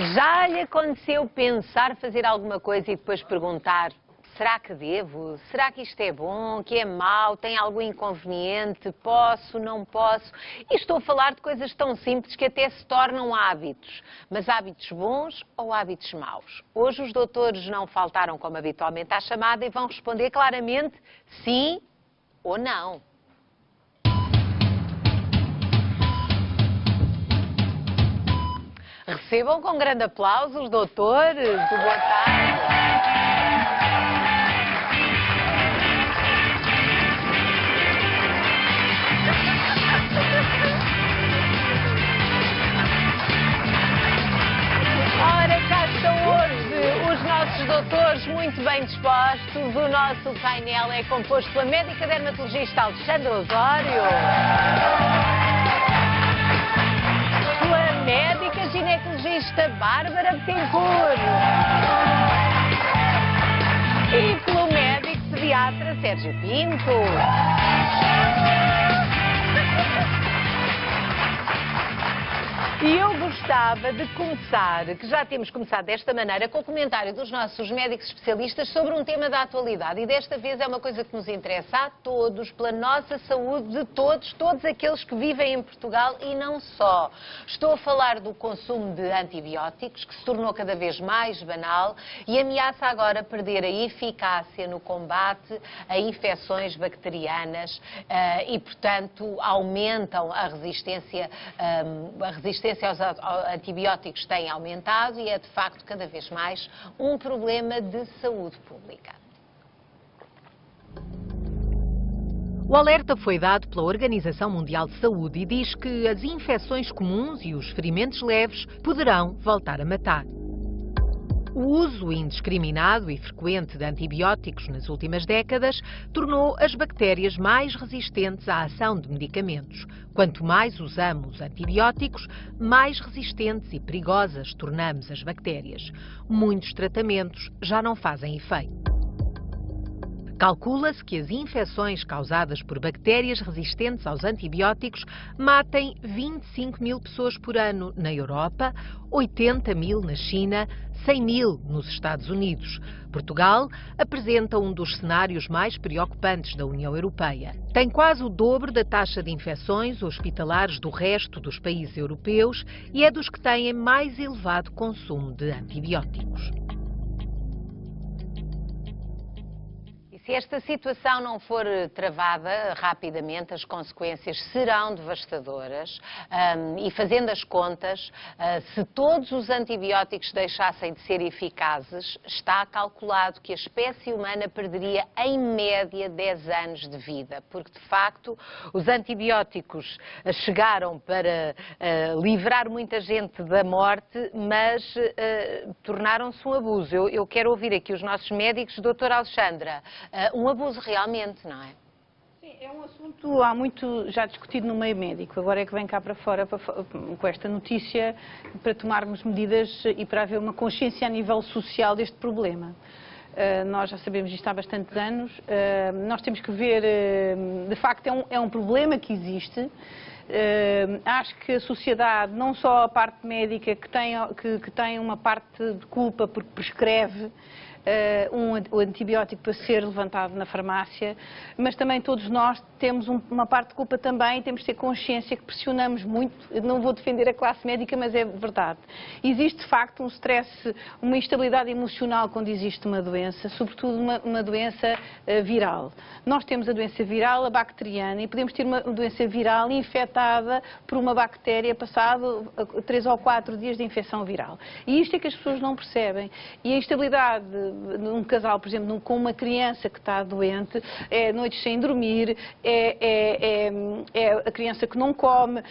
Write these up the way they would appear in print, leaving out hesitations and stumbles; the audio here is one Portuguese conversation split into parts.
Já lhe aconteceu pensar fazer alguma coisa e depois perguntar: será que devo? Será que isto é bom? Que é mau? Tem algum inconveniente? Posso? Não posso? E estou a falar de coisas tão simples que até se tornam hábitos. Mas hábitos bons ou hábitos maus? Hoje os doutores não faltaram como habitualmente à chamada e vão responder claramente sim ou não. Recebam com grande aplauso os doutores. Boa tarde. Ora, cá estão hoje os nossos doutores muito bem dispostos. O nosso painel é composto pela médica dermatologista Alexandra Osório, pela médica ginecologista Bárbara Betancourt e pelo médico pediatra Sérgio Pinto. E eu gostava de começar, que já temos começado desta maneira, com o comentário dos nossos médicos especialistas sobre um tema da atualidade. E desta vez é uma coisa que nos interessa a todos, pela nossa saúde de todos aqueles que vivem em Portugal e não só. Estou a falar do consumo de antibióticos, que se tornou cada vez mais banal e ameaça agora perder a eficácia no combate a infecções bacterianas e, portanto, aumentam a resistência aos antibióticos tem aumentado e é, de facto, cada vez mais um problema de saúde pública. O alerta foi dado pela Organização Mundial de Saúde e diz que as infecções comuns e os ferimentos leves poderão voltar a matar. O uso indiscriminado e frequente de antibióticos nas últimas décadas tornou as bactérias mais resistentes à ação de medicamentos. Quanto mais usamos antibióticos, mais resistentes e perigosas tornamos as bactérias. Muitos tratamentos já não fazem efeito. Calcula-se que as infecções causadas por bactérias resistentes aos antibióticos matem 25 mil pessoas por ano na Europa, 80 mil na China, 100 mil nos Estados Unidos. Portugal apresenta um dos cenários mais preocupantes da União Europeia. Tem quase o dobro da taxa de infecções hospitalares do resto dos países europeus e é dos que têm mais elevado consumo de antibióticos. Se esta situação não for travada rapidamente, as consequências serão devastadoras e, fazendo as contas, se todos os antibióticos deixassem de ser eficazes, está calculado que a espécie humana perderia, em média, 10 anos de vida, porque, de facto, os antibióticos chegaram para livrar muita gente da morte, mas tornaram-se um abuso. Eu quero ouvir aqui os nossos médicos, doutora Alexandra. Um abuso realmente, não é? Sim, é um assunto há muito já discutido no meio médico. Agora é que vem cá para fora com esta notícia para tomarmos medidas e para haver uma consciência a nível social deste problema. Nós já sabemos isto há bastantes anos. Nós temos que ver, de facto, é um problema que existe. Acho que a sociedade, não só a parte médica, que tem uma parte de culpa porque prescreve o antibiótico para ser levantado na farmácia, mas também todos nós temos uma parte de culpa também, temos de ter consciência que pressionamos muito. Eu não vou defender a classe médica, mas é verdade. Existe de facto um stress, uma instabilidade emocional quando existe uma doença, sobretudo uma doença viral. Nós temos a doença viral, a bacteriana, e podemos ter uma doença viral infectada por uma bactéria passado 3 ou 4 dias de infecção viral. E isto é que as pessoas não percebem. E a instabilidade num casal, por exemplo, com uma criança que está doente, é noites sem dormir, é a criança que não come,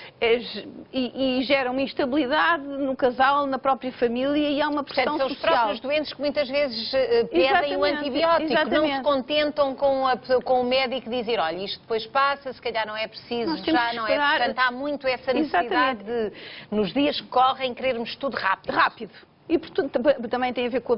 e gera uma instabilidade no casal, na própria família, e há uma pressão social. São os próprios doentes que muitas vezes pedem o antibiótico, não se contentam com o médico dizer, olha, isto depois passa, se calhar não é preciso, já não é. Portanto, há muito essa necessidade de, nos dias que correm, querermos tudo rápido. E, portanto, também tem a ver com o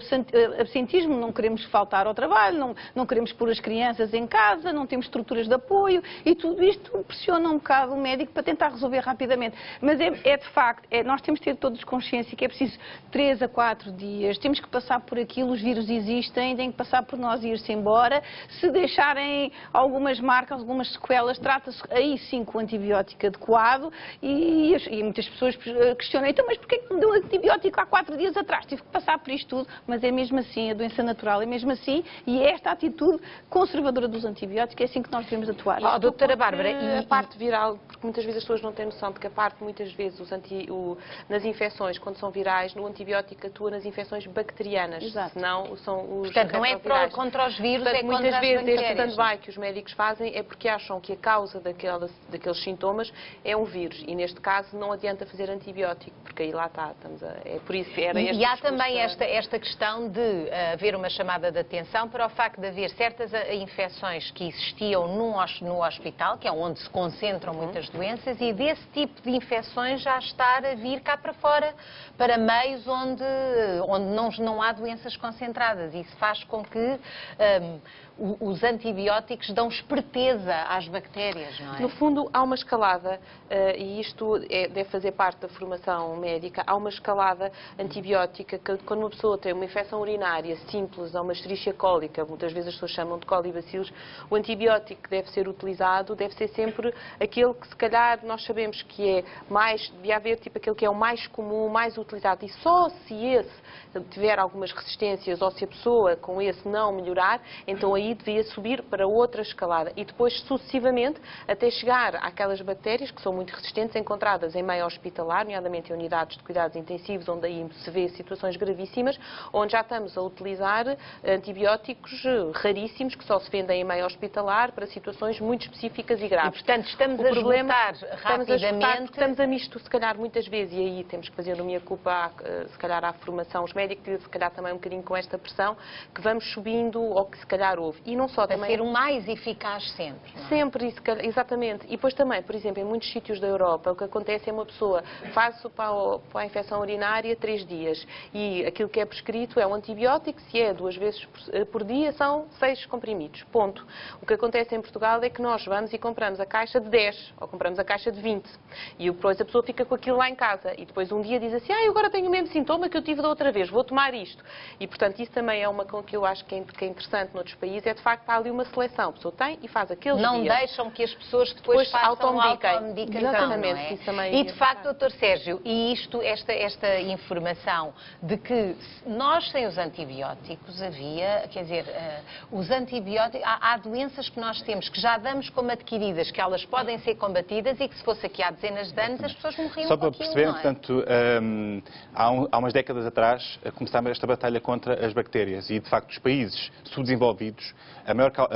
absentismo, não queremos faltar ao trabalho, não queremos pôr as crianças em casa, não temos estruturas de apoio e tudo isto pressiona um bocado o médico para tentar resolver rapidamente. Mas é de facto, nós temos de ter todos consciência que é preciso 3 a 4 dias, temos que passar por aquilo, os vírus existem, têm que passar por nós e ir-se embora. Se deixarem algumas marcas, algumas sequelas, trata-se aí sim com o antibiótico adequado e muitas pessoas questionam, então, mas porquê que me deu um antibiótico há 4 dias atrás? Tive que passar por isto tudo, mas é mesmo assim, a doença natural é mesmo assim e é esta atitude conservadora dos antibióticos, é assim que nós devemos atuar. Doutora Bárbara, e a parte viral, porque muitas vezes as pessoas não têm noção de que a parte, muitas vezes, nas infecções, quando são virais, no antibiótico atua nas infecções bacterianas. Exato. Senão são os Portanto, não é contra os vírus, portanto, é contra muitas as vezes este bactérias. stand-by que os médicos fazem é porque acham que a causa daqueles sintomas é um vírus. E neste caso não adianta fazer antibiótico, porque aí lá está. É por isso era este E há discurso também esta questão de haver uma chamada de atenção para o facto de haver certas infecções que existiam no hospital, que é onde se concentram muitas doenças, e desse tipo de infecções já estar a vir cá para fora, para meios onde não há doenças concentradas. Isso faz com que os antibióticos dão esperteza às bactérias, não é? No fundo, há uma escalada, e isto deve fazer parte da formação médica, há uma escalada antibiótica que quando uma pessoa tem uma infecção urinária simples ou uma escherichia cólica, muitas vezes as pessoas chamam de colibacilos, o antibiótico que deve ser utilizado deve ser sempre aquele que se calhar nós sabemos que é mais, devia haver tipo aquele que é o mais comum, mais utilizado, e só se esse tiver algumas resistências ou se a pessoa com esse não melhorar, então aí devia subir para outra escalada e depois sucessivamente até chegar àquelas bactérias que são muito resistentes encontradas em meio hospitalar, nomeadamente em unidades de cuidados intensivos, onde aí se vê situações gravíssimas, onde já estamos a utilizar antibióticos raríssimos que só se vendem em meio hospitalar para situações muito específicas e graves. E, portanto, estamos a esgotar rapidamente. Estamos a misto, se calhar, muitas vezes, e aí temos que fazer no minha culpa, se calhar, à formação, os médicos, se calhar também um bocadinho com esta pressão, que vamos subindo ou que se calhar houve. E não só Para também... ser o mais eficaz sempre. Não é? Sempre, exatamente. E depois também, por exemplo, em muitos sítios da Europa, o que acontece é uma pessoa faz para a infecção urinária 3 dias e aquilo que é prescrito é um antibiótico, se é 2 vezes por dia, são 6 comprimidos. Ponto. O que acontece em Portugal é que nós vamos e compramos a caixa de 10 ou compramos a caixa de 20 e depois a pessoa fica com aquilo lá em casa e depois um dia diz assim, eu agora tenho o mesmo sintoma que eu tive da outra vez, vou tomar isto. E, portanto, isso também é uma coisa que eu acho que é interessante noutros países, é de facto há ali uma seleção. A pessoa tem e faz aqueles não dias. deixam que as pessoas depois façam automedicação. Exatamente, não é? Isso também E de facto, Dr. Sérgio, e esta informação de que nós sem os antibióticos havia, quer dizer, os antibióticos, há doenças que nós temos que já damos como adquiridas, que elas podem ser combatidas e que se fosse aqui há dezenas de anos as pessoas morriam Só com para aquilo, perceber, não é? portanto, há umas décadas atrás começámos esta batalha contra as bactérias e, de facto, os países subdesenvolvidos, a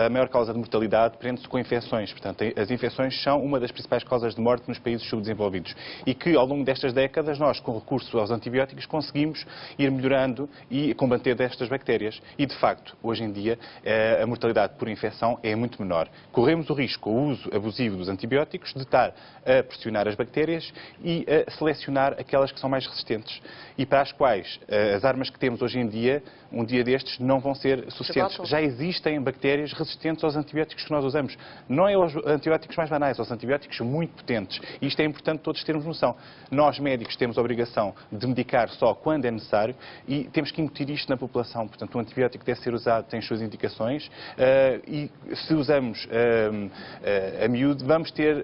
maior causa de mortalidade prende-se com infecções. Portanto, as infecções são uma das principais causas de morte nos países subdesenvolvidos. E que, ao longo destas décadas, nós, com recurso aos antibióticos, conseguimos ir melhorando e combater destas bactérias. E, de facto, hoje em dia, a mortalidade por infecção é muito menor. Corremos o risco, com o uso abusivo dos antibióticos, de estar a pressionar as bactérias e a selecionar aquelas que são mais resistentes e para as quais as armas que temos hoje em dia, um dia destes, não vão ser suficientes. Já existem bactérias resistentes aos antibióticos que nós usamos. Não é aos antibióticos mais banais, aos antibióticos muito potentes. E isto é importante todos termos noção. Nós, médicos, temos a obrigação de medicar só quando é necessário e temos que incutir isto na população. Portanto, o antibiótico deve ser usado, tem as suas indicações e se usamos a miúdo, vamos ter,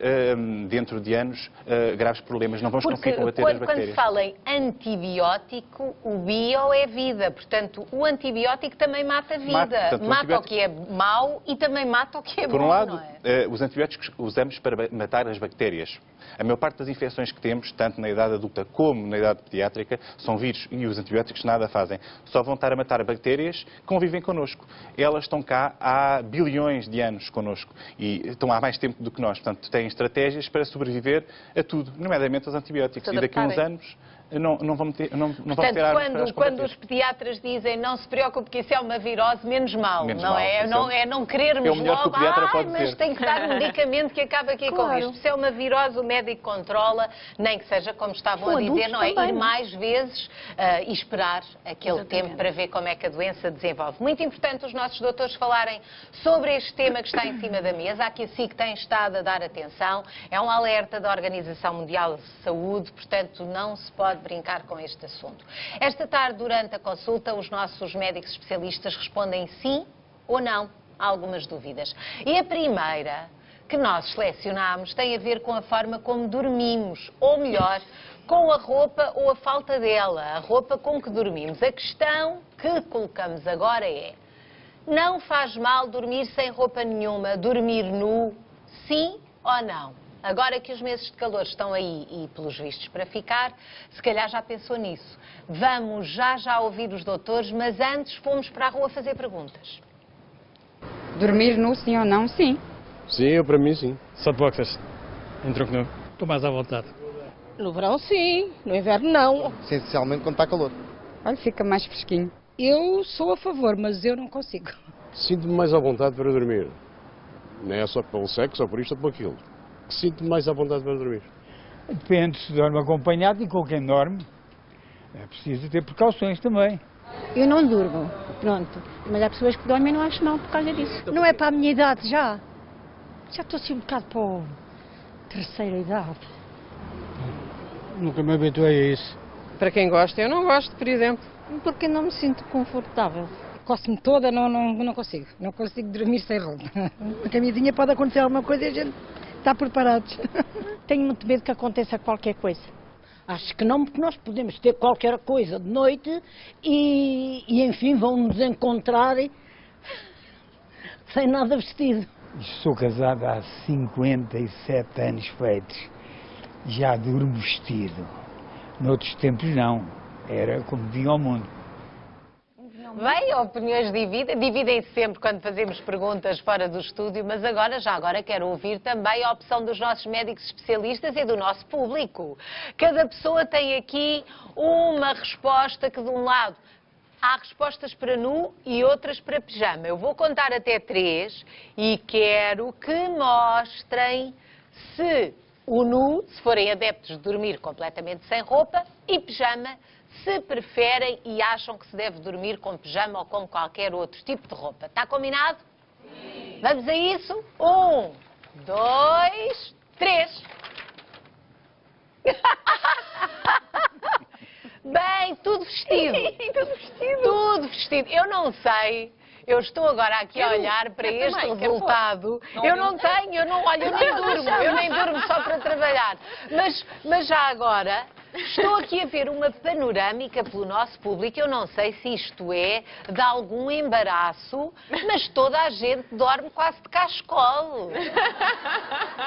dentro de anos, graves problemas. Não vamos conseguir combater as bactérias. Quando se fala em antibiótico, o bio é vida. Portanto, o antibiótico também mata a vida. Mata o que é mau e também mata o que é bom. Por um lado, não é? os antibióticos usamos para matar as bactérias. A maior parte das infecções que temos, tanto na idade adulta como na idade pediátrica, são vírus e os antibióticos nada fazem. Só vão estar a matar bactérias que convivem connosco. Elas estão cá há bilhões de anos connosco e estão há mais tempo do que nós. Portanto, têm estratégias para sobreviver a tudo, nomeadamente aos antibióticos. E daqui a uns anos não vão ter Portanto, quando os pediatras dizem não se preocupe que isso é uma virose, menos mal, Menos não mal, é? É não querermos é o melhor que o logo, pediatra pode mas dizer. tem que dar um medicamento que acaba aqui com Claro. isto. Se é uma virose, o médico controla, nem que seja como estavam Com a dizer, adultos não é? também, Ir não é? mais vezes e esperar aquele Exatamente. tempo para ver como é que a doença desenvolve. Muito importante os nossos doutores falarem sobre este tema que está em cima da mesa. Aqui a SIC tem estado a dar atenção. É um alerta da Organização Mundial de Saúde, portanto não se pode brincar com este assunto. Esta tarde, durante a consulta, os nossos médicos especialistas respondem sim ou não a algumas dúvidas. E a primeira que nós selecionámos tem a ver com a forma como dormimos, ou melhor, com a roupa ou a falta dela, a roupa com que dormimos. A questão que colocamos agora é: não faz mal dormir sem roupa nenhuma, dormir nu, sim ou não? Agora que os meses de calor estão aí e pelos vistos para ficar, se calhar já pensou nisso. Vamos já ouvir os doutores, mas antes fomos para a rua fazer perguntas. Dormir nu, sim ou não? Sim. Sim, eu para mim sim. Só de boxers. Em tronco nu. Estou mais à vontade. No verão sim, no inverno não. Essencialmente quando está calor. Olha, fica mais fresquinho. Eu sou a favor, mas eu não consigo. Sinto-me mais à vontade para dormir. Não é só pelo sexo ou por isto ou por aquilo. Sinto-me mais à vontade para dormir. Depende se dorme acompanhado e com quem dorme. É preciso ter precauções também. Eu não durmo, pronto. Mas há pessoas que dormem e não acho mal por causa disso. Não é para a minha idade já. Já estou assim um bocado para a terceira idade. Nunca me habituei a isso. Para quem gosta, eu não gosto, por exemplo. Porque não me sinto confortável. Coço-me toda, não consigo. Não consigo dormir sem roupa. Na camisinha pode acontecer alguma coisa e a gente está preparados. Tenho muito medo que aconteça qualquer coisa. Acho que não, porque nós podemos ter qualquer coisa de noite e enfim, vão nos encontrar sem nada vestido. Sou casado há 57 anos feitos. Já durmo vestido. Noutros tempos não. Era como vinha ao mundo. Bem, opiniões dividem-se sempre quando fazemos perguntas fora do estúdio, mas já agora quero ouvir também a opção dos nossos médicos especialistas e do nosso público. Cada pessoa tem aqui uma resposta que de um lado há respostas para nu e outras para pijama. Eu vou contar até 3 e quero que mostrem se o nu, se forem adeptos de dormir completamente sem roupa, e pijama, se preferem e acham que se deve dormir com pijama ou com qualquer outro tipo de roupa. Está combinado? Sim. Vamos a isso? 1, 2, 3. Bem, tudo vestido. Tudo vestido. Tudo vestido. Eu não sei. Eu estou agora aqui a olhar para este resultado. Eu não tenho, eu nem durmo só para trabalhar. Mas já agora estou aqui a ver uma panorâmica pelo nosso público. Eu não sei se isto é de algum embaraço, mas toda a gente dorme quase de cachecol.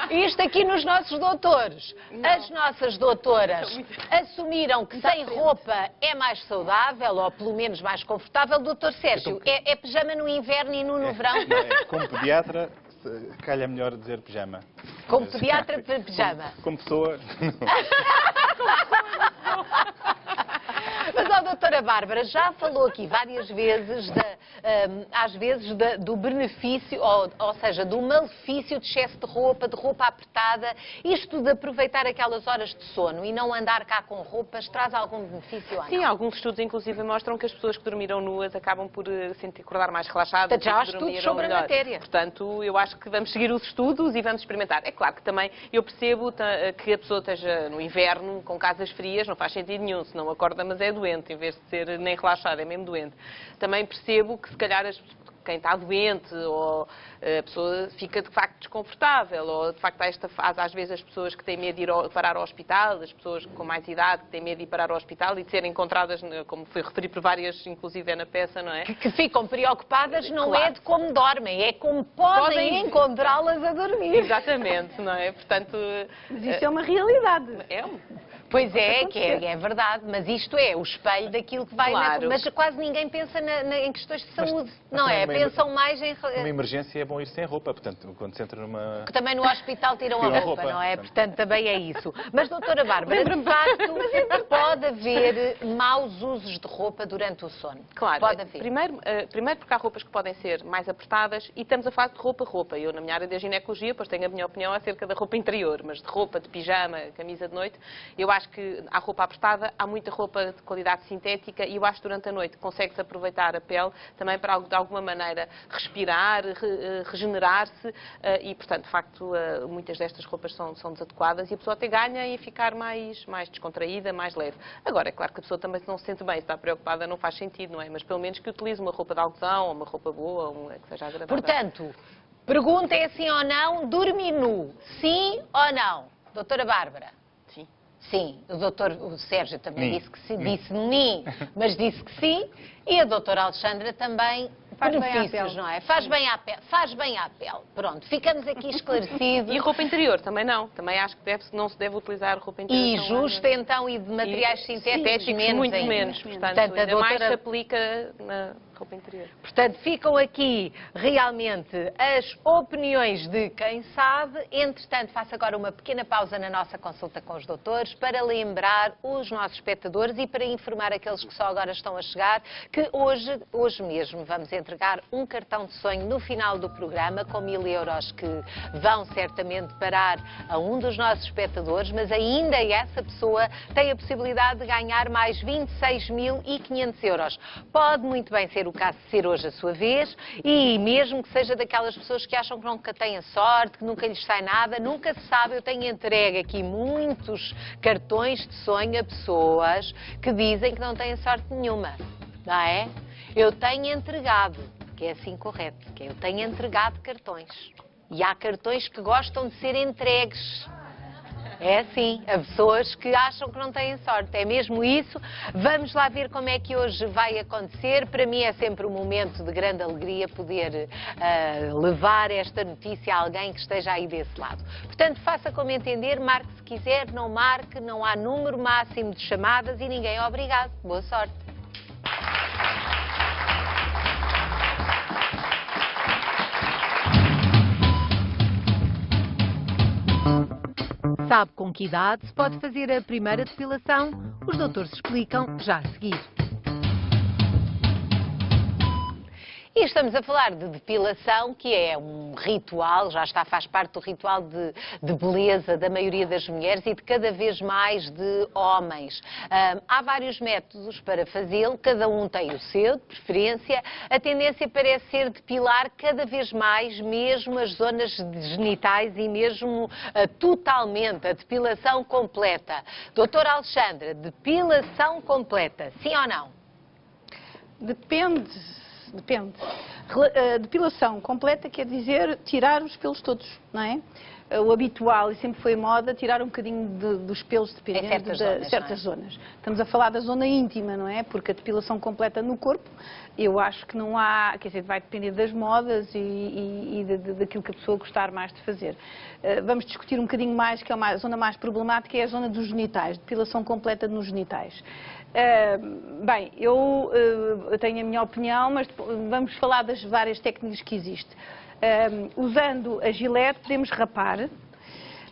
Isto aqui nos nossos doutores. As nossas doutoras assumiram que sem roupa é mais saudável, ou pelo menos mais confortável. Doutor Sérgio, é pijama no inverno e no verão? Como pediatra, calha melhor dizer pijama. Como pediatra para pijama? Como pessoa... Mas a doutora Bárbara já falou aqui várias vezes, do benefício, ou seja, do malefício de excesso de roupa apertada. Isto de aproveitar aquelas horas de sono e não andar cá com roupas, traz algum benefício ou não? Sim, alguns estudos inclusive mostram que as pessoas que dormiram nuas acabam por sentir acordar mais relaxadas. Portanto, já há estudos sobre a matéria. Portanto, eu acho que vamos seguir os estudos e vamos experimentar. É claro que também eu percebo que a pessoa esteja no inverno, com casas frias, não faz sentido nenhum, se não acorda, mas é doente, em vez de ser nem relaxado, é mesmo doente. Também percebo que se calhar quem está doente ou a pessoa fica de facto desconfortável, ou de facto há esta fase, às vezes as pessoas que têm medo de ir parar ao hospital, as pessoas com mais idade que têm medo de ir parar ao hospital e de serem encontradas, como foi referido por várias, inclusive na peça, não é? Que ficam preocupadas não claro. É de como dormem, é como podem encontrá-las a dormir. Exatamente, não é? Portanto... Mas isso é uma realidade. Pois é, que é verdade, mas isto é o espelho daquilo que vai... Claro. Mas quase ninguém pensa em questões de saúde, não é? Pensam mais em... Numa emergência é bom ir sem roupa, portanto, quando se entra numa... Que também no hospital tiram a roupa, não é? Portanto, também é isso. Mas, doutora Bárbara, de facto, pode haver maus usos de roupa durante o sono? Claro. Pode haver. Primeiro porque há roupas que podem ser mais apertadas e estamos a falar de roupa. Eu, na minha área da ginecologia, pois tenho a minha opinião acerca da roupa interior, mas de roupa, de pijama, camisa de noite, eu acho que há roupa apertada, há muita roupa de qualidade sintética e eu acho que durante a noite consegue-se aproveitar a pele também para, de alguma maneira, respirar, regenerar-se e, portanto, de facto, muitas destas roupas são desadequadas e a pessoa até ganha em ficar mais descontraída, mais leve. Agora, é claro que a pessoa também se não se sente bem, se está preocupada, não faz sentido, não é? Mas pelo menos que utilize uma roupa de algodão, ou uma roupa boa, que seja agradável. Portanto, pergunta é sim ou não, dormir nu, sim ou não? Doutora Bárbara? Sim. Sim, o Sérgio também disse que sim, disse sim, mas disse que sim, e a doutora Alexandra também, benefícios, não é? Faz bem à pele. Pronto, ficamos aqui esclarecidos. E roupa interior também não. Também acho que não se deve utilizar roupa interior. E justa então, e de materiais sintéticos menos muito ainda. menos. Portanto, ainda mais se aplica na roupa interior. Portanto, ficam aqui realmente as opiniões de quem sabe. Entretanto, faço agora uma pequena pausa na nossa consulta com os doutores para lembrar os nossos espectadores e para informar aqueles que só agora estão a chegar que hoje mesmo vamos entregar um cartão de sonho no final do programa com 1000 euros que vão certamente parar a um dos nossos espectadores, mas ainda essa pessoa tem a possibilidade de ganhar mais 26.500 euros. Pode muito bem ser o caso de ser hoje a sua vez e mesmo que seja daquelas pessoas que acham que nunca têm a sorte, que nunca lhes sai nada, nunca se sabe. Eu tenho entregue aqui muitos cartões de sonho a pessoas que dizem que não têm sorte nenhuma, não é? Eu tenho entregado, que é assim correto, que eu tenho entregado cartões. E há cartões que gostam de ser entregues. É assim, a pessoas que acham que não têm sorte. É mesmo isso. Vamos lá ver como é que hoje vai acontecer. Para mim é sempre um momento de grande alegria poder levar esta notícia a alguém que esteja aí desse lado. Portanto, faça como entender, marque se quiser, não marque, não há número máximo de chamadas e ninguém é obrigado. Boa sorte. Sabe com que idade se pode fazer a primeira depilação? Os doutores explicam já a seguir. E estamos a falar de depilação, que é um ritual, faz parte do ritual de beleza da maioria das mulheres e de cada vez mais de homens. Há vários métodos para fazê-lo, cada um tem o seu, de preferência. A tendência parece ser depilar cada vez mais, mesmo as zonas genitais e mesmo totalmente, a depilação completa. Doutora Alexandra, depilação completa, sim ou não? Depende. Depilação completa quer dizer tirar os pelos todos, não é? O habitual, e sempre foi moda, tirar um bocadinho dos pelos dependendo de certas zonas. Estamos a falar da zona íntima, não é? Porque a depilação completa no corpo, eu acho que não há, quer dizer, vai depender das modas e daquilo que a pessoa gostar mais de fazer. Vamos discutir um bocadinho mais, que é uma zona mais problemática, é a zona dos genitais, depilação completa nos genitais. Bem, eu tenho a minha opinião, mas vamos falar das várias técnicas que existem. Usando a gilete podemos rapar.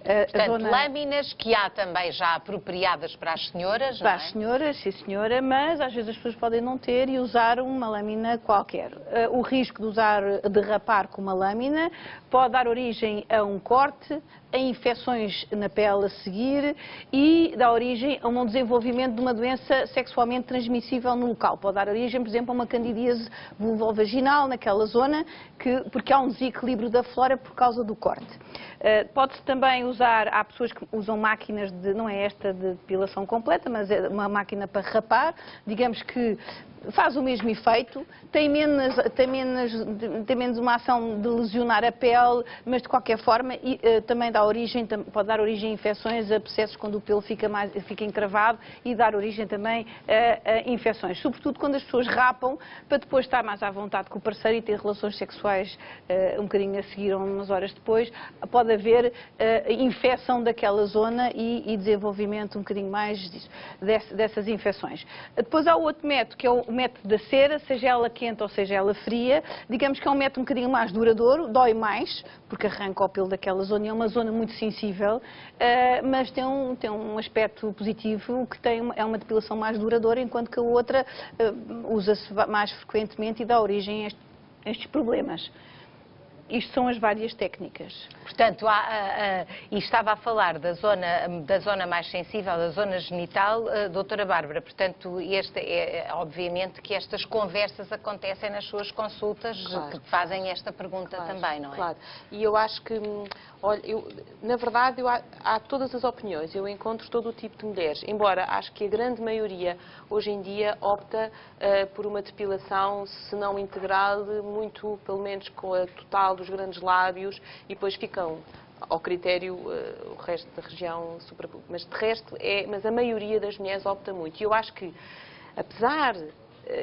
Portanto, lâminas que há também já apropriadas para as senhoras, não é? Para as senhoras, sim senhora, mas às vezes as pessoas podem não ter e usar uma lâmina qualquer. O risco de rapar com uma lâmina pode dar origem a um corte, a infecções na pele a seguir e dá origem a um desenvolvimento de uma doença sexualmente transmissível no local. Pode dar origem, por exemplo, a uma candidíase vulvovaginal naquela zona, porque há um desequilíbrio da flora por causa do corte. Pode-se também usar, há pessoas que usam máquinas não é esta de depilação completa, mas é uma máquina para rapar, digamos que faz o mesmo efeito, tem menos uma ação de lesionar a pele, mas de qualquer forma também pode dar origem a infecções, a abscessos quando o pelo fica encravado e dar origem também a infecções. Sobretudo quando as pessoas rapam para depois estar mais à vontade com o parceiro e ter relações sexuais um bocadinho a seguir ou umas horas depois, pode haver infecção daquela zona e desenvolvimento um bocadinho mais dessas infecções. Depois há o outro método, que é o método da cera, seja ela quente ou seja ela fria. Digamos que é um método um bocadinho mais duradouro, dói mais, porque arranca o pelo daquela zona, e é uma zona muito sensível, mas tem um aspecto positivo, que é uma depilação mais duradoura, enquanto que a outra usa-se mais frequentemente e dá origem a estes problemas. Isto são as várias técnicas. Portanto, e estava a falar da zona mais sensível, da zona genital, doutora Bárbara, portanto, obviamente que estas conversas acontecem nas suas consultas, claro, que fazem esta pergunta, claro, também, não é? Claro, e eu acho que, olha, na verdade, há todas as opiniões, eu encontro todo o tipo de mulheres, embora acho que a grande maioria, hoje em dia, opta por uma depilação, se não integral, muito, pelo menos com a total dos grandes lábios, e depois ficam ao critério o resto da região mas de resto mas a maioria das mulheres opta muito. E eu acho que, apesar,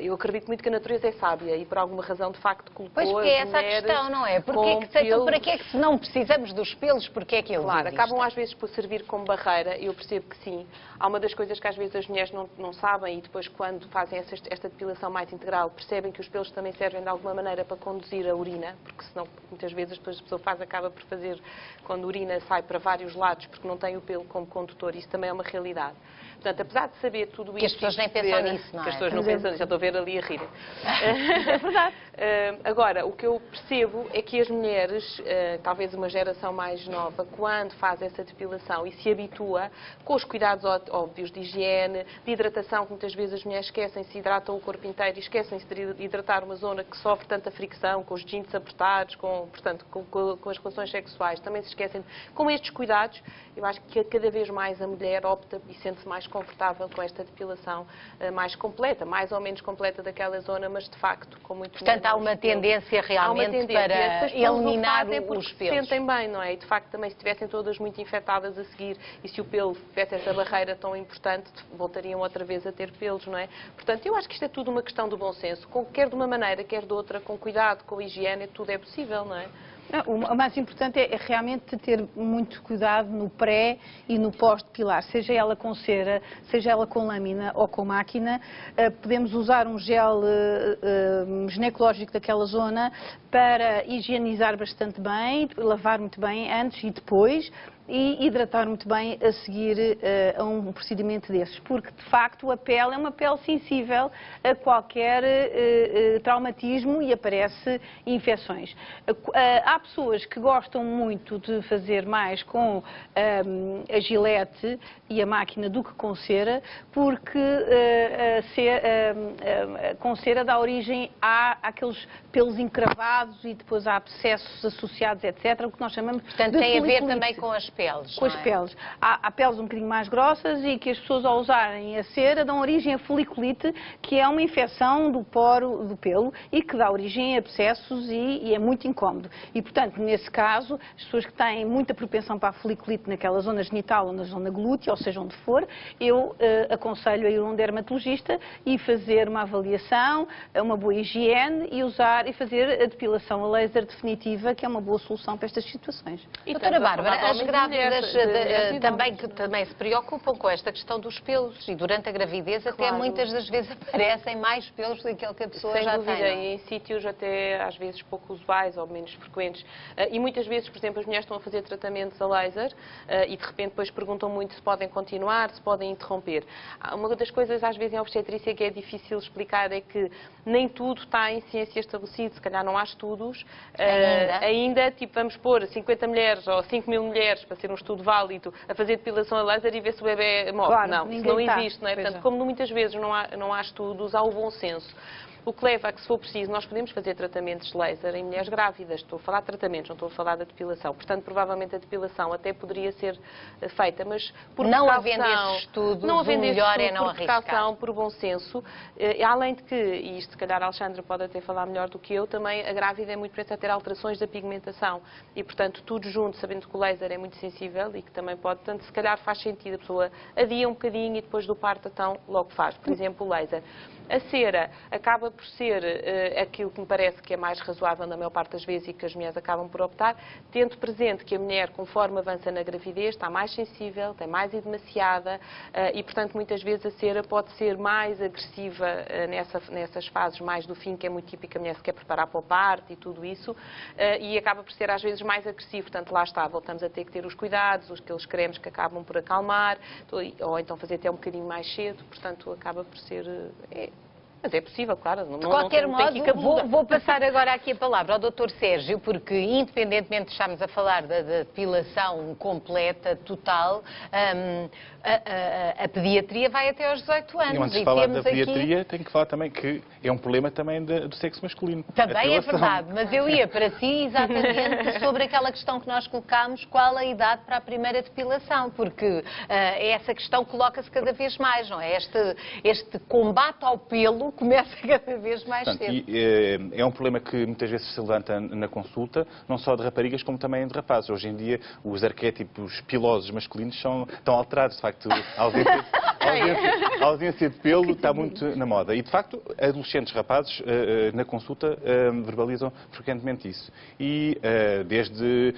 eu acredito muito que a natureza é sábia e por alguma razão de facto colocou as mulheres... Pois, porque é essa a questão, não é? Para que é que se não precisamos dos pelos, porque é que eles Claro, existem? acabam às vezes por servir como barreira, eu percebo que sim. Há uma das coisas que às vezes as mulheres não sabem, e depois quando fazem esta depilação mais integral, percebem que os pelos também servem de alguma maneira para conduzir a urina, porque senão muitas vezes depois a pessoa acaba por fazer, quando a urina sai para vários lados, porque não tem o pelo como condutor, isso também é uma realidade. Portanto, apesar de saber tudo que isto... Que as pessoas nem pensam nisso, não é? Que as pessoas não pensam nisso, já estou a ver ali a rir. É verdade. Agora, o que eu percebo é que as mulheres, talvez uma geração mais nova, quando faz essa depilação e se habitua com os cuidados óbvios de higiene, de hidratação, que muitas vezes as mulheres esquecem, se hidratam o corpo inteiro e esquecem-se de hidratar uma zona que sofre tanta fricção, com os jeans apertados, portanto, com as relações sexuais, também se esquecem. Com estes cuidados, eu acho que cada vez mais a mulher opta e sente-se mais confortável com esta depilação mais completa, mais ou menos completa daquela zona, mas de facto com muito menos. Portanto, há uma tendência realmente para eliminar os pelos. Se sentem bem, não é? E de facto também se estivessem todas muito infectadas a seguir e se o pelo tivesse essa barreira tão importante, voltariam outra vez a ter pelos, não é? Portanto, eu acho que isto é tudo uma questão do bom senso. Quer de uma maneira, quer de outra, com cuidado, com higiene, tudo é possível, não é? O mais importante é realmente ter muito cuidado no pré e no pós-depilar, seja ela com cera, seja ela com lâmina ou com máquina. Podemos usar um gel ginecológico daquela zona para higienizar bastante bem, lavar muito bem antes e depois, e hidratar muito bem a seguir a um procedimento desses, porque de facto a pele é uma pele sensível a qualquer traumatismo e aparece infecções. Há pessoas que gostam muito de fazer mais com a gilete e a máquina do que com cera, porque com cera dá origem àqueles pelos encravados e depois há abscessos associados, etc., o que nós chamamos Portanto, de tem a ver foliculite. também com as peles. Com as peles. Há peles um bocadinho mais grossas e que as pessoas, ao usarem a cera, dão origem a foliculite, que é uma infecção do poro do pelo e que dá origem a abscessos e é muito incómodo. E, portanto, nesse caso, as pessoas que têm muita propensão para a foliculite naquela zona genital ou na zona glútea, ou seja, onde for, eu aconselho a ir a um dermatologista e fazer uma avaliação, uma boa higiene e usar e fazer a depilação a laser definitiva, que é uma boa solução para estas situações. Doutora Bárbara, as grávidas também se preocupam com esta questão dos pelos e durante a gravidez até muitas das vezes aparecem mais pelos daquilo que a pessoa já tem. Sem dúvida, e em sítios até às vezes pouco usuais ou menos frequentes. E muitas vezes, por exemplo, as mulheres estão a fazer tratamentos a laser e de repente depois perguntam muito se podem continuar, se podem interromper. Uma das coisas às vezes em obstetrícia que é difícil explicar é que nem tudo está em ciência estabelecido, se calhar não há estudos. Ainda tipo, vamos pôr 50 mulheres ou 5 mil mulheres para ser um estudo válido a fazer depilação a laser e ver se o bebê morre. Claro, não, isso não existe, não é? Portanto, como muitas vezes não há estudos, há o bom senso. O que leva a que, se for preciso, nós podemos fazer tratamentos de laser em mulheres grávidas. Estou a falar de tratamentos, não estou a falar da depilação. Portanto, provavelmente a depilação até poderia ser feita, mas por não precaução, havendo esse estudo, não havendo o melhor esse estudo, é não por arriscar. precaução, por bom senso. Além de que, e isto se calhar a Alexandra pode até falar melhor do que eu, também a grávida é muito presa a ter alterações da pigmentação. E, portanto, tudo junto, sabendo que o laser é muito sensível e que também pode, portanto, se calhar faz sentido a pessoa adia um bocadinho e depois do parto, então, logo faz. Por exemplo, o laser. A cera acaba por ser aquilo que me parece que é mais razoável na maior parte das vezes e que as mulheres acabam por optar, tendo presente que a mulher, conforme avança na gravidez, está mais sensível, tem mais edemaciada e, portanto, muitas vezes a cera pode ser mais agressiva nessas fases mais do fim, que é muito típica, a mulher se quer preparar para o parto e tudo isso, e acaba por ser às vezes mais agressivo. Portanto, lá está, voltamos a ter que ter os cuidados, aqueles cremes que acabam por acalmar, ou então fazer até um bocadinho mais cedo, portanto, acaba por ser... Mas é possível, claro. De qualquer modo, vou passar agora aqui a palavra ao Dr. Sérgio, porque independentemente de estarmos a falar da depilação completa, total, a pediatria vai até aos 18 anos. E antes de falar da pediatria, tenho que falar também que é um problema também do sexo masculino. Também é verdade, mas eu ia para si exatamente sobre aquela questão que nós colocámos, qual a idade para a primeira depilação, porque essa questão coloca-se cada vez mais, não é? Este combate ao pelo começa cada vez mais cedo. É um problema que muitas vezes se levanta na consulta, não só de raparigas como também de rapazes. Hoje em dia os arquétipos pilosos masculinos estão alterados, de facto, a ausência de pelo está muito na moda. E de facto, adolescentes rapazes na consulta verbalizam frequentemente isso. E desde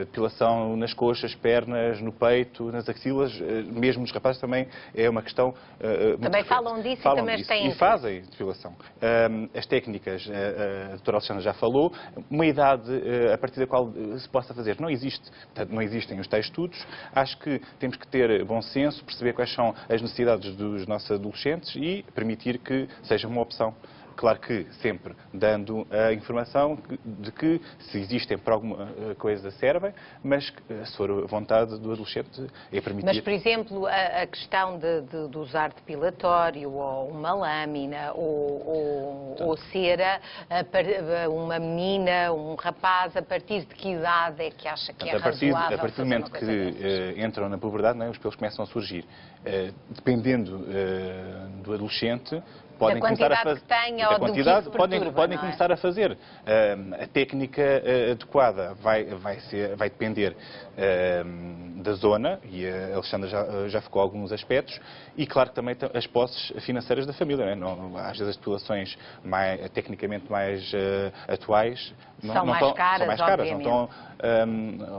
depilação nas coxas, pernas, no peito, nas axilas, mesmo nos rapazes também é uma questão muito também frequente. falam disso e também têm... E fazem depilação. As técnicas, a doutora Alexandra já falou, uma idade a partir da qual se possa fazer não existe. Portanto, não existem os tais estudos. Acho que temos que ter bom senso, perceber quais são as necessidades dos nossos adolescentes e permitir que seja uma opção. Claro que sempre dando a informação de que se existem para alguma coisa servem, mas se for a vontade do adolescente é permitir. Mas, por exemplo, a questão de usar depilatório ou uma lâmina ou cera, uma menina, um rapaz, a partir de que idade é que acha que é razoável? A partir do momento que entram na puberdade, não é? Os pelos começam a surgir. Dependendo do adolescente, podem começar a fazer podem começar a fazer. A técnica adequada vai depender da zona, e a Alexandra já focou alguns aspectos, e claro que também as posses financeiras da família. Não é? Às vezes as depilações tecnicamente mais atuais são mais caras, não estão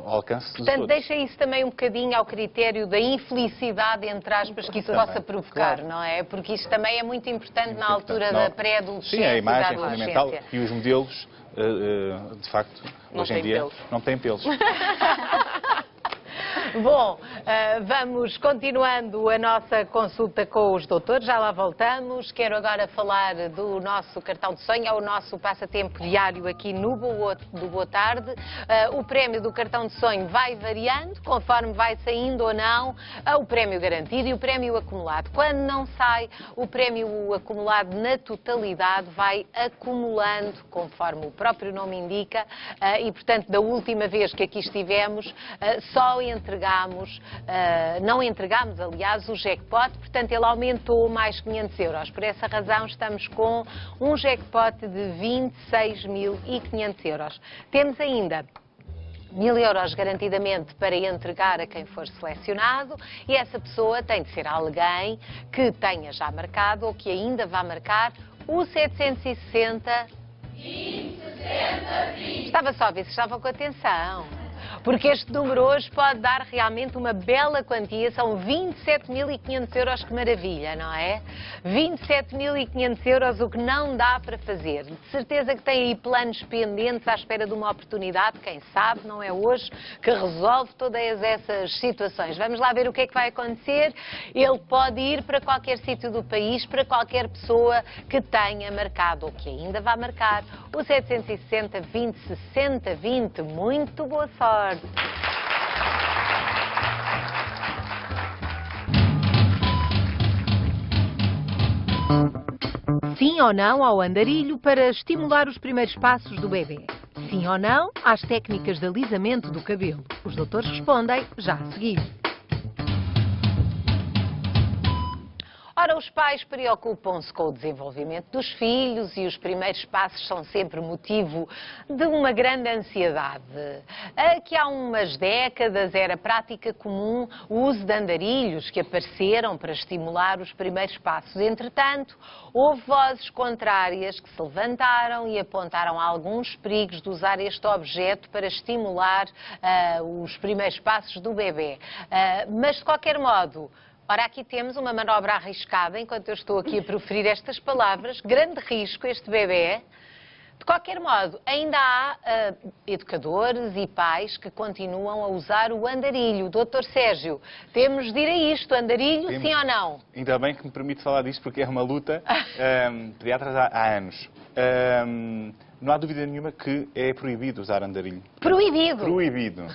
ao alcance de Portanto, todos. deixa isso também um bocadinho ao critério da infelicidade, entre aspas, que isso possa provocar, claro. Não é? Porque isso também é muito importante na altura da pré-adolescência. Sim, a imagem é fundamental e os modelos, de facto, hoje em dia não têm pelos. Bom, vamos continuando a nossa consulta com os doutores, já lá voltamos. Quero agora falar do nosso cartão de sonho, o nosso passatempo diário aqui no Boa Tarde. O prémio do cartão de sonho vai variando, conforme vai saindo ou não o prémio garantido e o prémio acumulado. Quando não sai o prémio acumulado na totalidade, vai acumulando, conforme o próprio nome indica, e portanto, da última vez que aqui estivemos, só não entregámos, aliás, o jackpot, portanto ele aumentou mais 500 euros. Por essa razão estamos com um jackpot de 26.500 euros. Temos ainda 1.000 euros garantidamente para entregar a quem for selecionado e essa pessoa tem de ser alguém que tenha já marcado ou que ainda vá marcar o 760 20 60 20. Estava só a ver se estavam com atenção. Porque este número hoje pode dar realmente uma bela quantia, são 27.500 euros, que maravilha, não é? 27.500 euros, o que não dá para fazer. De certeza que tem aí planos pendentes à espera de uma oportunidade, quem sabe, não é hoje, que resolve todas essas situações. Vamos lá ver o que é que vai acontecer. Ele pode ir para qualquer sítio do país, para qualquer pessoa que tenha marcado ou que ainda vá marcar o 760 20 60 20. Muito boa sorte! Sim ou não ao andarilho para estimular os primeiros passos do bebê? Sim ou não às técnicas de alisamento do cabelo? Os doutores respondem já a seguir. Ora, os pais preocupam-se com o desenvolvimento dos filhos e os primeiros passos são sempre motivo de uma grande ansiedade. Aqui há umas décadas era prática comum o uso de andarilhos que apareceram para estimular os primeiros passos. Entretanto, houve vozes contrárias que se levantaram e apontaram alguns perigos de usar este objeto para estimular os primeiros passos do bebê. Mas, de qualquer modo, ora, aqui temos uma manobra arriscada, enquanto eu estou aqui a proferir estas palavras, grande risco este bebê. De qualquer modo, ainda há educadores e pais que continuam a usar o andarilho. Doutor Sérgio, temos de ir a isto, andarilho, sim ou não? Ainda bem que me permite falar disto, porque é uma luta pediatras há anos. Não há dúvida nenhuma que é proibido usar andarilho. Proibido? Proibido.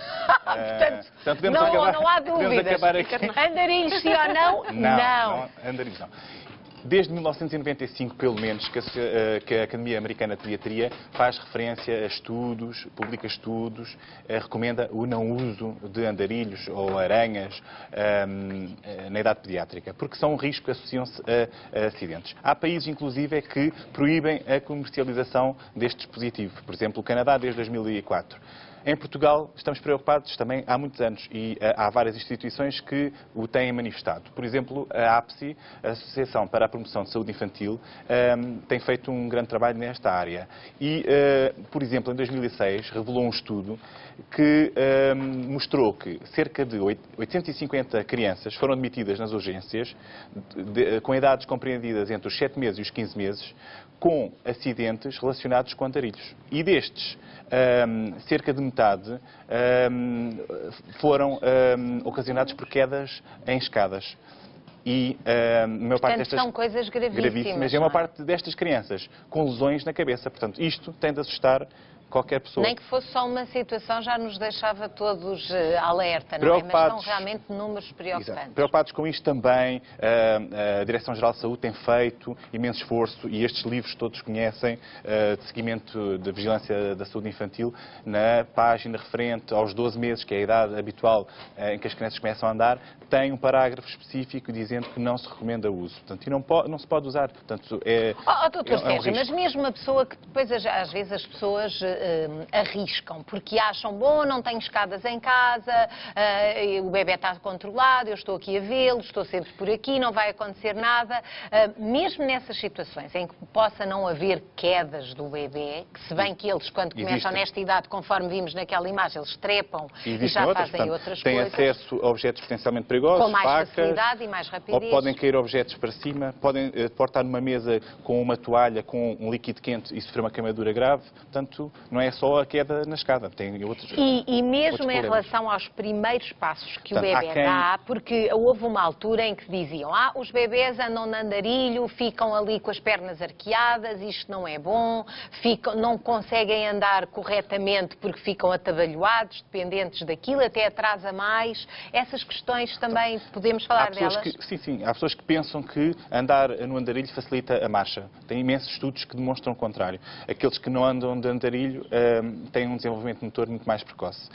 Portanto, não há dúvidas. Andarilhos sim ou não? Não. Andarilhos não. Desde 1995, pelo menos, que a Academia Americana de Pediatria faz referência a estudos, publica estudos, recomenda o não uso de andarilhos ou aranhas na idade pediátrica, porque são um risco que associam-se a acidentes. Há países, inclusive, que proíbem a comercialização deste dispositivo. Por exemplo, o Canadá, desde 2004. Em Portugal estamos preocupados também há muitos anos e há várias instituições que o têm manifestado. Por exemplo, a APSI, a Associação para a Promoção de Saúde Infantil, tem feito um grande trabalho nesta área. E, por exemplo, em 2006 revelou um estudo que mostrou que cerca de 850 crianças foram admitidas nas urgências com idades compreendidas entre os 7 meses e os 15 meses com acidentes relacionados com andarilhos. E destes, cerca de metade foram ocasionados por quedas em escadas. E a maior parte destas são coisas gravíssimas. E a maior parte destas crianças com lesões na cabeça. Portanto, isto tem de assustar qualquer pessoa. Nem que fosse só uma situação já nos deixava todos alerta, não é? Mas são realmente números preocupantes. Exato. Preocupados com isto também, a Direção-Geral de Saúde tem feito imenso esforço e estes livros todos conhecem, de seguimento da vigilância da saúde infantil, na página referente aos 12 meses, que é a idade habitual em que as crianças começam a andar, tem um parágrafo específico dizendo que não se recomenda o uso. Portanto, e não se pode usar. Portanto, doutor Sérgio, mas mesmo uma pessoa que depois, às vezes, as pessoas arriscam, porque acham, bom, não tenho escadas em casa, o bebê está controlado, eu estou aqui a vê-lo, estou sempre por aqui, não vai acontecer nada. Mesmo nessas situações em que possa não haver quedas do bebê, que se bem que eles, quando começam nesta idade, conforme vimos naquela imagem, eles trepam e já fazem outras têm coisas. Têm acesso a objetos potencialmente perigosos, com mais facas, facilidade e mais rapidez. Ou podem cair objetos para cima, podem portar numa mesa com uma toalha, com um líquido quente e sofrer uma queimadura grave. Portanto, não é só a queda na escada, tem outros. E mesmo em relação aos primeiros passos que o bebê dá, porque houve uma altura em que diziam, os bebés andam de andarilho, ficam ali com as pernas arqueadas, isto não é bom, não conseguem andar corretamente porque ficam atabalhoados, dependentes daquilo, até atrasa mais. Essas questões também podemos falar delas? Sim. Há pessoas que pensam que andar no andarilho facilita a marcha. Tem imensos estudos que demonstram o contrário. Aqueles que não andam de andarilho têm um desenvolvimento motor muito mais precoce.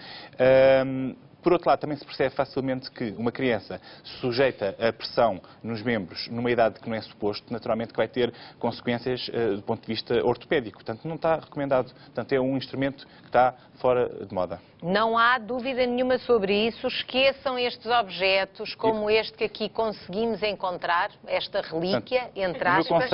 Por outro lado, também se percebe facilmente que uma criança sujeita a pressão nos membros numa idade que não é suposto, naturalmente que vai ter consequências do ponto de vista ortopédico. Portanto, não está recomendado. Portanto, é um instrumento que está fora de moda. Não há dúvida nenhuma sobre isso. Esqueçam estes objetos, como este que aqui conseguimos encontrar, esta relíquia, portanto, entre aspas.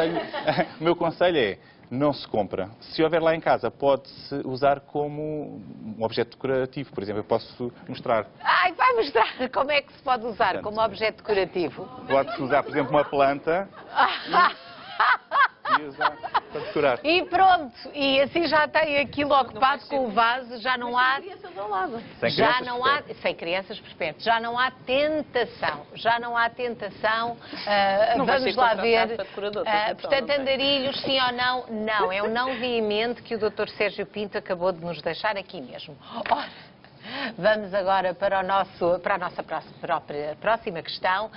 O meu conselho é: não se compra. Se houver lá em casa, pode-se usar como um objeto decorativo. Por exemplo, eu posso mostrar. Vai mostrar como é que se pode usar, portanto, como objeto decorativo. Pode-se usar, por exemplo, uma planta e usar para decorar. E pronto, e assim já tem aquilo ocupado com o vaso, já não há... Sem crianças ao lado. Sem crianças por perto. Já não há tentação. Vamos lá ver. Portanto, andarilhos, sim ou não? Não. É um não veemente que o Dr. Sérgio Pinto acabou de nos deixar aqui mesmo. Ora, vamos agora para a nossa próxima questão,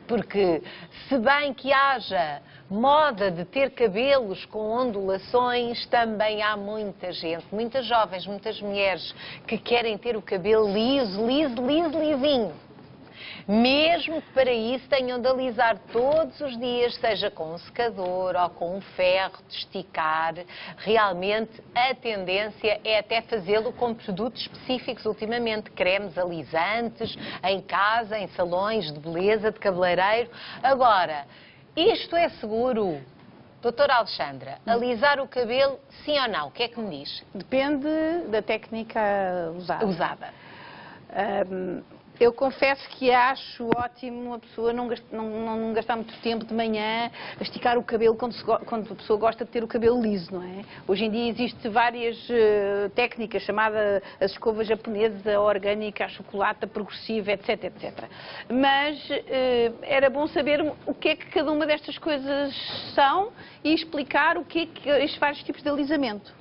porque se bem que haja moda de ter cabelos com ondulações, também há muita gente, muitas jovens, muitas mulheres que querem ter o cabelo lisinho. Mesmo que para isso tenham de alisar todos os dias, seja com um secador ou com um ferro de esticar, realmente a tendência é até fazê-lo com produtos específicos, ultimamente cremes alisantes, em casa, em salões de beleza, de cabeleireiro. Agora, isto é seguro? Doutora Alexandra, alisar o cabelo, sim ou não? O que é que me diz? Depende da técnica usada. Eu confesso que acho ótimo a pessoa não gastar muito tempo de manhã a esticar o cabelo quando a pessoa gosta de ter o cabelo liso, não é? Hoje em dia existem várias técnicas, chamada a escova japonesa, a orgânica, a chocolate, a progressiva, etc, etc. Mas era bom saber o que é que cada uma destas coisas são e explicar o que é que estes vários tipos de alisamento.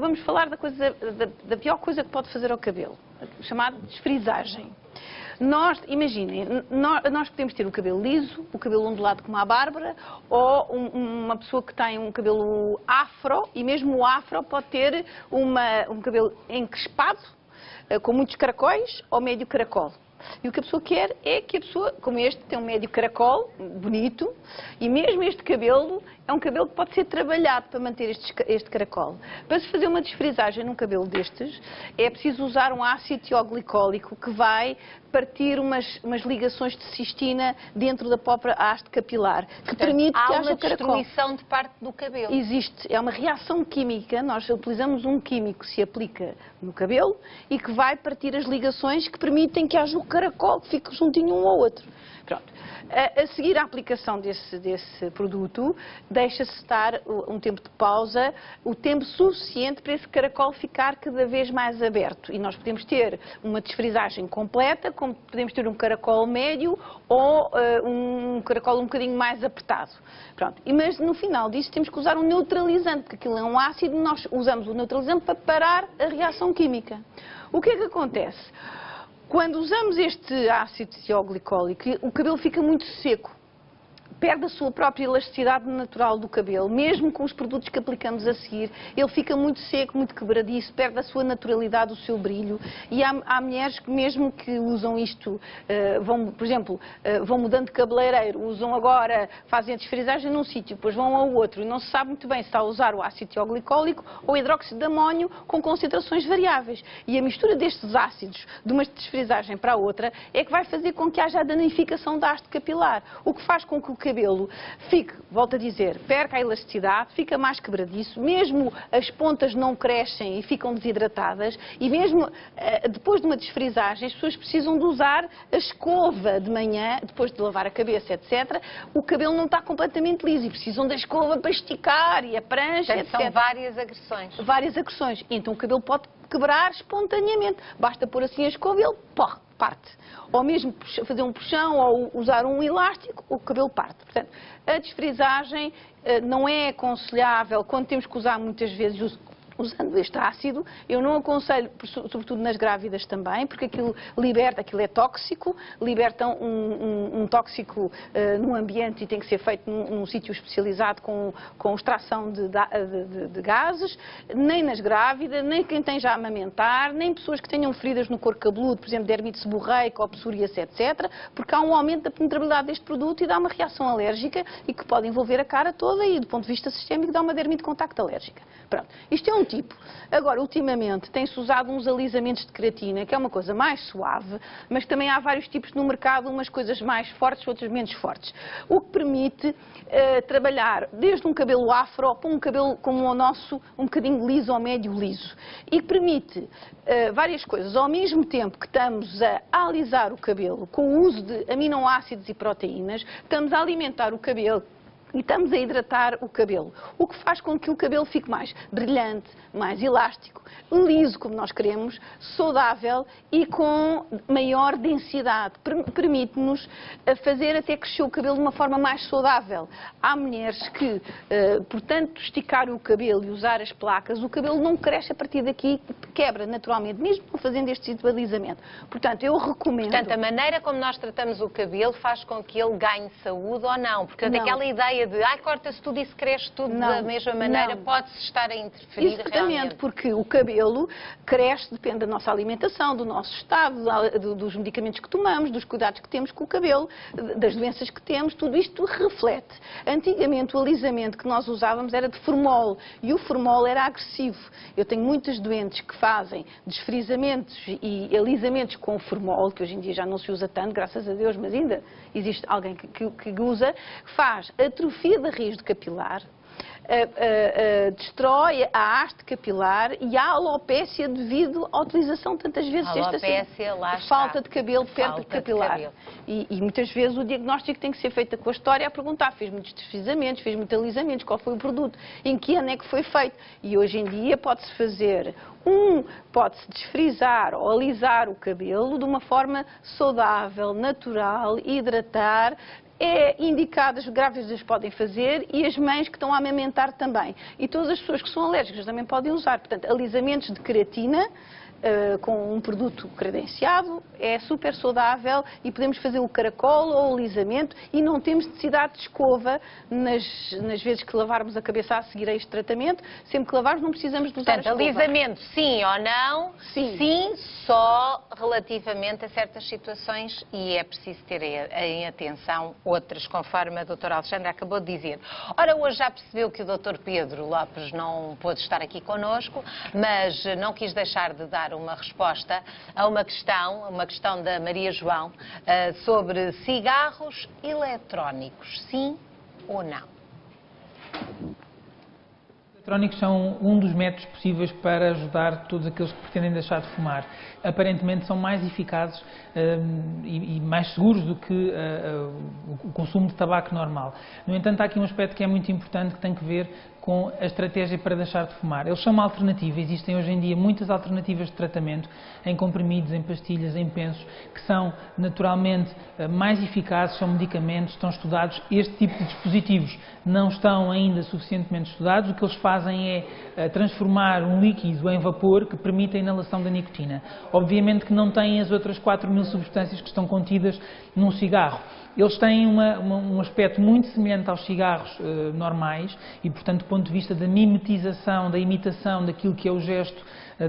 Vamos falar da pior coisa que pode fazer ao cabelo, chamada desfrisagem. Imaginem, nós podemos ter o cabelo liso, o cabelo ondulado como a Bárbara, ou uma pessoa que tem um cabelo afro, e mesmo o afro pode ter um cabelo encrespado, com muitos caracóis, ou médio caracol. E o que a pessoa quer é que a pessoa, como este, tem um médio caracol, bonito, e mesmo este cabelo é um cabelo que pode ser trabalhado para manter este caracol. Para se fazer uma desfrisagem num cabelo destes, é preciso usar um ácido tioglicólico que vai partir umas ligações de cistina dentro da própria haste capilar, que permite que haja o caracol. Há uma destruição de parte do cabelo. Existe, é uma reação química, nós utilizamos um químico que se aplica no cabelo e que vai partir as ligações que permitem que haja o caracol que fique juntinho um ao outro. Pronto. A seguir à aplicação desse produto, deixa-se estar um tempo de pausa, o tempo suficiente para esse caracol ficar cada vez mais aberto. E nós podemos ter uma desfrisagem completa, como podemos ter um caracol médio ou um caracol um bocadinho mais apertado. Pronto. Mas no final disso temos que usar um neutralizante, porque aquilo é um ácido e nós usamos o neutralizante para parar a reação química. O que é que acontece? Quando usamos este ácido tioglicólico, o cabelo fica muito seco. Perde a sua própria elasticidade natural do cabelo, mesmo com os produtos que aplicamos a seguir, ele fica muito seco, muito quebradiço, perde a sua naturalidade, o seu brilho. E há mulheres que mesmo que usam isto, por exemplo, vão mudando de cabeleireiro, usam agora, fazem a desfrisagem num sítio, depois vão ao outro, e não se sabe muito bem se está a usar o ácido tioglicólico ou hidróxido de amónio com concentrações variáveis. E a mistura destes ácidos, de uma desfrisagem para a outra, é que vai fazer com que haja a danificação da haste capilar, o que faz com que o cabelo fique, volto a dizer, perca a elasticidade, fica mais quebradiço, mesmo as pontas não crescem e ficam desidratadas, e mesmo depois de uma desfrisagem as pessoas precisam de usar a escova de manhã, depois de lavar a cabeça, etc. O cabelo não está completamente liso e precisam da escova para esticar e a prancha, etc. São várias agressões. Várias agressões. Então o cabelo pode quebrar espontaneamente. Basta pôr assim a escova e ele parte. Ou mesmo fazer um puxão ou usar um elástico, o cabelo parte. Portanto, a desfrisagem não é aconselhável quando temos que usar muitas vezes usando este ácido. Eu não aconselho, sobretudo nas grávidas também, porque aquilo é tóxico, liberta um tóxico num ambiente e tem que ser feito num sítio especializado com extração de gases, nem nas grávidas, nem quem tem já a amamentar, nem pessoas que tenham feridas no couro cabeludo, por exemplo, dermite seborreica ou psoríase, etc., porque há um aumento da penetrabilidade deste produto e dá uma reação alérgica e que pode envolver a cara toda e, do ponto de vista sistémico, dá uma dermite de contacto alérgica. Pronto. Isto é um tipo. Agora, ultimamente, tem-se usado uns alisamentos de queratina, que é uma coisa mais suave, mas também há vários tipos no mercado, umas coisas mais fortes, outras menos fortes. O que permite trabalhar desde um cabelo afro para um cabelo como o nosso, um bocadinho liso ou médio liso. E que permite várias coisas. Ao mesmo tempo que estamos a alisar o cabelo com o uso de aminoácidos e proteínas, estamos a alimentar o cabelo e estamos a hidratar o cabelo, o que faz com que o cabelo fique mais brilhante, mais elástico, liso como nós queremos, saudável e com maior densidade. Permite-nos fazer até crescer o cabelo de uma forma mais saudável. Há mulheres que, portanto, esticar o cabelo e usar as placas, o cabelo não cresce a partir daqui, quebra naturalmente, mesmo não fazendo este tipo de alisamento. Portanto, eu recomendo... Portanto, a maneira como nós tratamos o cabelo faz com que ele ganhe saúde ou não? Porque aquela ideia ideia de corta-se tudo e se cresce tudo da mesma maneira, pode-se estar a interferir exatamente, porque o cabelo cresce, depende da nossa alimentação, do nosso estado, dos medicamentos que tomamos, dos cuidados que temos com o cabelo, das doenças que temos, tudo isto reflete. Antigamente o alisamento que nós usávamos era de formol e o formol era agressivo. Eu tenho muitas doentes que fazem desfrisamentos e alisamentos com formol, que hoje em dia já não se usa tanto, graças a Deus, mas ainda existe alguém que usa, faz atrofia da raiz do capilar, destrói a haste capilar e a alopécia devido à utilização tantas vezes falta de cabelo perto do capilar. E muitas vezes o diagnóstico tem que ser feito com a história a perguntar, fez muitos desfrizamentos, fez muitos alisamentos, qual foi o produto, em que ano é que foi feito. E hoje em dia pode-se fazer pode-se desfrizar ou alisar o cabelo de uma forma saudável, natural, hidratar. É indicado, as grávidas podem fazer e as mães que estão a amamentar também. E todas as pessoas que são alérgicas também podem usar. Portanto, alisamentos de queratina com um produto credenciado é super saudável e podemos fazer o caracol ou o alisamento e não temos necessidade de escova nas vezes que lavarmos a cabeça a seguir a este tratamento. Sempre que lavarmos não precisamos de usar a escova. Alisamento sim ou não? Sim, só relativamente a certas situações e é preciso ter em atenção outras, conforme a doutora Alexandra acabou de dizer. Ora, hoje já percebeu que o doutor Pedro Lopes não pôde estar aqui connosco, mas não quis deixar de dar uma resposta a uma questão da Maria João sobre cigarros eletrónicos, sim ou não? Eletrónicos são um dos métodos possíveis para ajudar todos aqueles que pretendem deixar de fumar. Aparentemente são mais eficazes e mais seguros do que o consumo de tabaco normal. No entanto, há aqui um aspecto que é muito importante que tem que ver com a estratégia para deixar de fumar. Eles são uma alternativa, existem hoje em dia muitas alternativas de tratamento, em comprimidos, em pastilhas, em pensos, que são naturalmente mais eficazes, são medicamentos, estão estudados. Este tipo de dispositivos não estão ainda suficientemente estudados, o que eles fazem é transformar um líquido em vapor que permite a inalação da nicotina. Obviamente que não têm as outras 4.000 substâncias que estão contidas num cigarro. Eles têm um aspecto muito semelhante aos cigarros normais e, portanto, do ponto de vista da mimetização, da imitação daquilo que é o gesto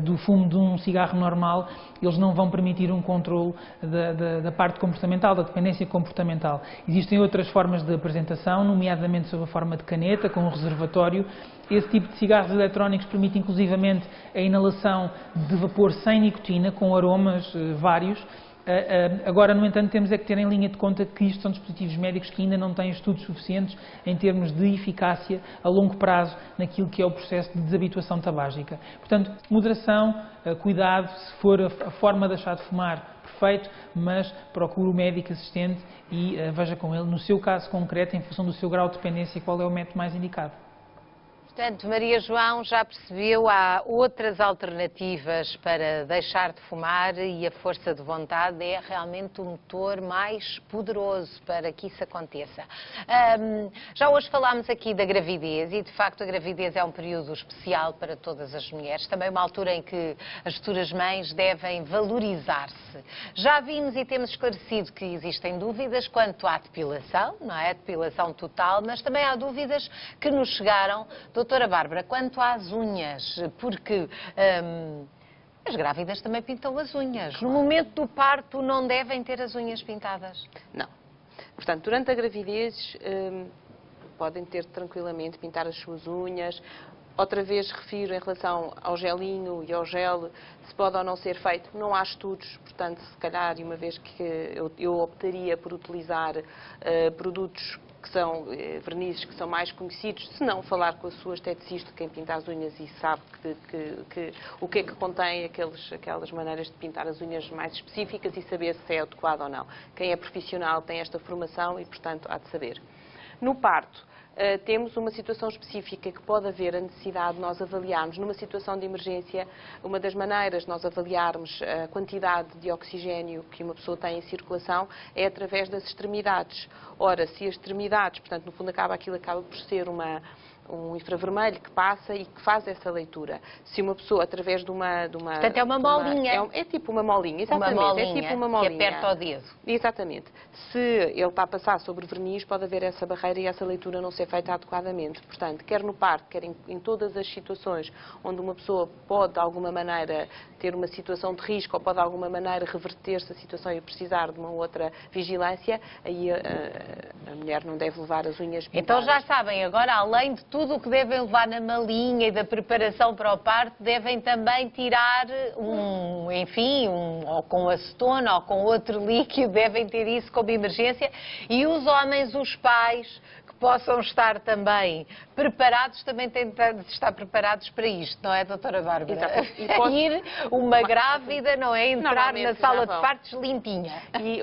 do fumo de um cigarro normal, eles não vão permitir um controle da parte comportamental, da dependência comportamental. Existem outras formas de apresentação, nomeadamente sob a forma de caneta, com um reservatório. Esse tipo de cigarros eletrónicos permite inclusivamente a inalação de vapor sem nicotina, com aromas vários. Agora, no entanto, temos é que ter em linha de conta que isto são dispositivos médicos que ainda não têm estudos suficientes em termos de eficácia a longo prazo naquilo que é o processo de desabituação tabágica. Portanto, moderação, cuidado, se for a forma de deixar de fumar, perfeito, mas procure o médico assistente e veja com ele, no seu caso concreto, em função do seu grau de dependência, qual é o método mais indicado. Portanto, Maria João já percebeu, há outras alternativas para deixar de fumar e a força de vontade é realmente o motor mais poderoso para que isso aconteça. Já hoje falámos aqui da gravidez e, de facto, a gravidez é um período especial para todas as mulheres, também uma altura em que as futuras mães devem valorizar-se. Já vimos e temos esclarecido que existem dúvidas quanto à depilação, não é? A depilação total, mas também há dúvidas que nos chegaram, doutora Bárbara, quanto às unhas, porque as grávidas também pintam as unhas. Claro. No momento do parto não devem ter as unhas pintadas? Não. Portanto, durante a gravidez podem ter tranquilamente pintar as suas unhas. Outra vez refiro em relação ao gelinho e ao gel, se pode ou não ser feito, não há estudos, portanto, se calhar, e uma vez que eu optaria por utilizar produtos que são vernizes que são mais conhecidos, se não falar com a sua esteticista, quem pinta as unhas e sabe o que é que contém aquelas maneiras de pintar as unhas mais específicas e saber se é adequado ou não. Quem é profissional tem esta formação e, portanto, há de saber. No parto, temos uma situação específica que pode haver a necessidade de nós avaliarmos. Numa situação de emergência, uma das maneiras de nós avaliarmos a quantidade de oxigênio que uma pessoa tem em circulação é através das extremidades. Ora, se as extremidades, portanto, no fundo aquilo acaba por ser um infravermelho que passa e que faz essa leitura. Se uma pessoa, através de uma... Portanto, é uma molinha. É tipo uma molinha, exatamente. Uma molinha, é tipo uma molinha. que aperta o dedo. Exatamente. Se ele está a passar sobre verniz, pode haver essa barreira e essa leitura não ser feita adequadamente. Portanto, quer no parque, quer em todas as situações onde uma pessoa pode, de alguma maneira, ter uma situação de risco ou pode, de alguma maneira, reverter-se a situação e precisar de uma outra vigilância, aí a mulher não deve levar as unhas pintadas. Então já sabem, agora, além de tudo o que devem levar na malinha e da preparação para o parto, devem também tirar ou com acetona ou com outro líquido, devem ter isso como emergência. E os homens, os pais, que possam estar também preparados, também têm de estar preparados para isto, não é, doutora Bárbara? Exato. E ir uma grávida, não é? Entrar na sala de partos limpinha. E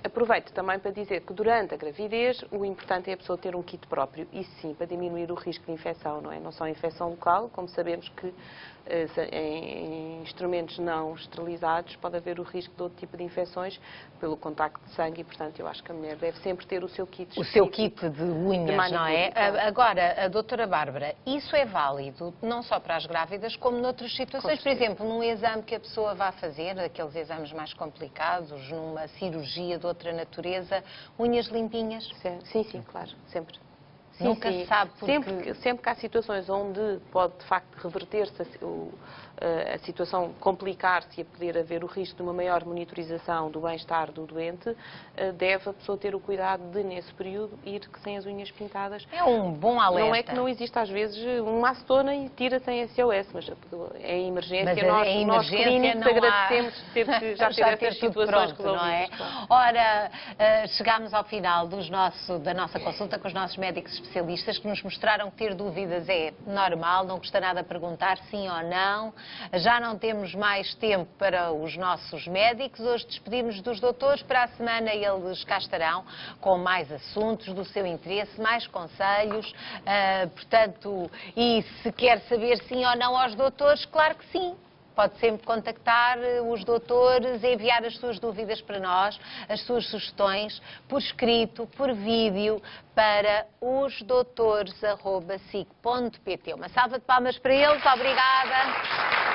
aproveito também para dizer que durante a gravidez o importante é a pessoa ter um kit próprio, e sim, para diminuir o risco de infecção, não é? Não só a infecção local, como sabemos que em instrumentos não esterilizados pode haver o risco de outro tipo de infecções pelo contacto de sangue e, portanto, eu acho que a mulher deve sempre ter o seu kit. O seu kit de unhas, não é? Agora, a doutora Bárbara, isso é válido não só para as grávidas, como noutras situações. Por exemplo, num exame que a pessoa vá fazer, aqueles exames mais complicados, numa cirurgia de outra natureza, unhas limpinhas? Sim, claro, sempre. Nunca se sabe porque... Sempre que há situações onde pode, de facto, reverter-se a situação, complicar-se e a poder haver o risco de uma maior monitorização do bem-estar do doente, deve a pessoa ter o cuidado de, nesse período, ir sem as unhas pintadas. É um bom alerta. Não é que não existe, às vezes, uma acetona e tira sem SOS, mas é emergência. Mas nós clínicos agradecemos já ter essas situações pronto, não é? Claro. Ora, chegámos ao final da nossa consulta com os nossos médicos especialistas, que nos mostraram que ter dúvidas é normal, não custa nada perguntar sim ou não. Já não temos mais tempo para os nossos médicos. Hoje despedimos dos doutores. Para a semana eles cá estarão com mais assuntos do seu interesse, mais conselhos. Portanto, e se quer saber sim ou não aos doutores, claro que sim. Pode sempre contactar os doutores, enviar as suas dúvidas para nós, as suas sugestões, por escrito, por vídeo, para osdoutores@sic.pt. Uma salva de palmas para eles. Obrigada.